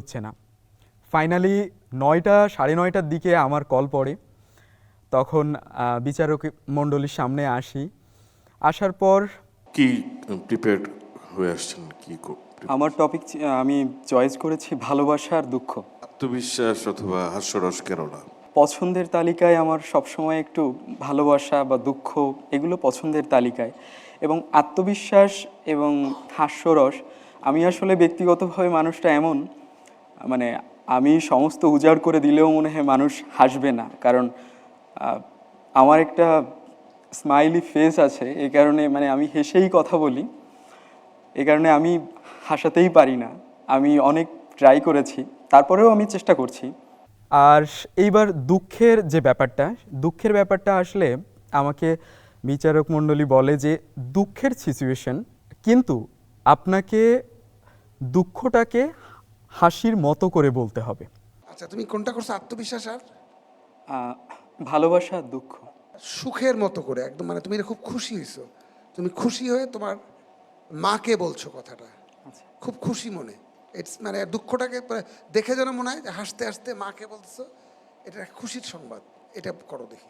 হচ্ছে না। ফাইনালি ৯টা ৯:৩০টার দিকে আমার কল পড়ে। তখন বিচারক মণ্ডলীর সামনে আসি। আসার পর কি প্রিপেয়ার্ড হয়ে আসছেন? আমার টপিক আমি চয়েস করেছি ভালোবাসা আর দুঃখ। আত্মবিশ্বাস অথবা হাস্যরস কেননা? পছন্দের তালিকায় আমার সবসময় একটু ভালোবাসা বা দুঃখ এগুলো পছন্দের তালিকায়, এবং আত্মবিশ্বাস এবং হাস্যরস। আমি আসলে ব্যক্তিগতভাবে মানুষটা এমন, মানে আমি সমস্ত উজাড় করে দিলেও মনে হয় মানুষ হাসবে না, কারণ আমার একটা স্মাইলি ফেস আছে। এই কারণে মানে আমি হেসেই কথা বলি, এই কারণে আমি হাসাতেই পারি না। আমি অনেক ট্রাই করেছি, তারপরেও আমি চেষ্টা করছি। আর এইবার দুঃখের ব্যাপারটা আসলে আমাকে বিচারক মণ্ডলী বলে যে দুঃখের সিচুয়েশন, কিন্তু আপনাকে দুঃখটাকে হাসির মতো করে বলতে হবে। আচ্ছা, তুমি কোনটা করছো, আত্মবিশ্বাস আর ভালোবাসা দুঃখ সুখের মতো করে একদম, মানে তুমি খুব খুশি হয়েছো, তুমি খুশি হয়ে তোমার মাকে বলছো কথাটা, খুব খুশি মনে। ইটস মানে দুঃখটাকে দেখে যেন মনে হয় যে হাসতে হাসতে মাকে বলছো, এটা একটা খুশির সংবাদ। এটা করো দেখি।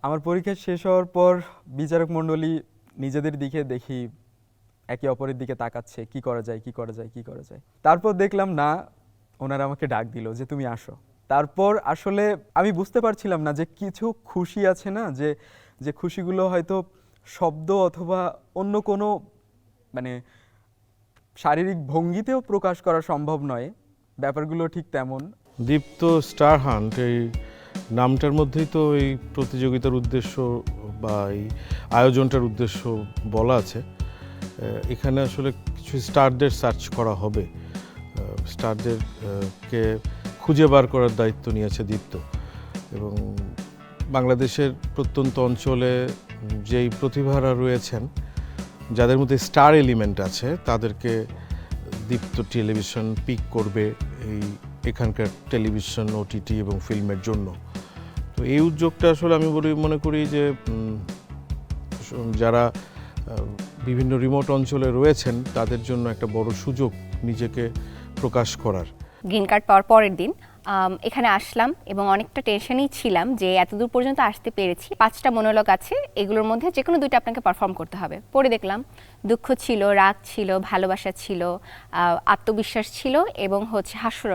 আমার পরীক্ষা শেষ হওয়ার পর বিচারক মণ্ডলী নিজেদের দিকে দেখি একে অপরের দিকে তাকাচ্ছে, কি করা যায় কি করা যায় কি করা যায়। তারপর দেখলাম না, ওনারা আমাকে ডাক দিল যে তুমি আসো। তারপর আসলে আমি বুঝতে পারছিলাম না যে কিছু খুশি আছে না, যে যে খুশিগুলো হয়তো শব্দ অথবা অন্য কোনো মানে শারীরিক ভঙ্গিতেও প্রকাশ করা সম্ভব নয়, ব্যাপারগুলো ঠিক তেমন। দীপ্ত স্টার হান্ট, এই নামটার মধ্যেই তো এই প্রতিযোগিতার উদ্দেশ্য বা এই আয়োজনটার উদ্দেশ্য বলা আছে। এখানে আসলে কিছু স্টারদের সার্চ করা হবে, স্টারদেরকে খুঁজে বার করার দায়িত্ব নিয়েছে দীপ্ত। এবং বাংলাদেশের প্রত্যন্ত অঞ্চলে যেই প্রতিভারা রয়েছেন, যাদের মধ্যে স্টার এলিমেন্ট আছে, তাদেরকে দীপ্ত টেলিভিশন পিক করবে এখানকার টেলিভিশন, ওটিটি এবং ফিল্মের জন্য। তো এই উদ্যোগটা আসলে আমি মনে করি যে যারা বিভিন্ন রিমোট অঞ্চলে রয়েছেন তাদের জন্য একটা বড় সুযোগ নিজেকে প্রকাশ করার। গ্রিন কার্ড পাওয়ার পরের দিন এখানে আসলাম এবং অনেকটা টেনশনেই ছিলাম যে এতদূর পর্যন্ত আসতে পেরেছি। 5টা মনোলগ আছে, এগুলোর মধ্যে যে কোনো 2টা আপনাকে পারফর্ম করতে হবে। পরে দেখলাম দুঃখ ছিল, রাগ ছিল, ভালোবাসা ছিল, আত্মবিশ্বাস ছিল এবং হাস্যরস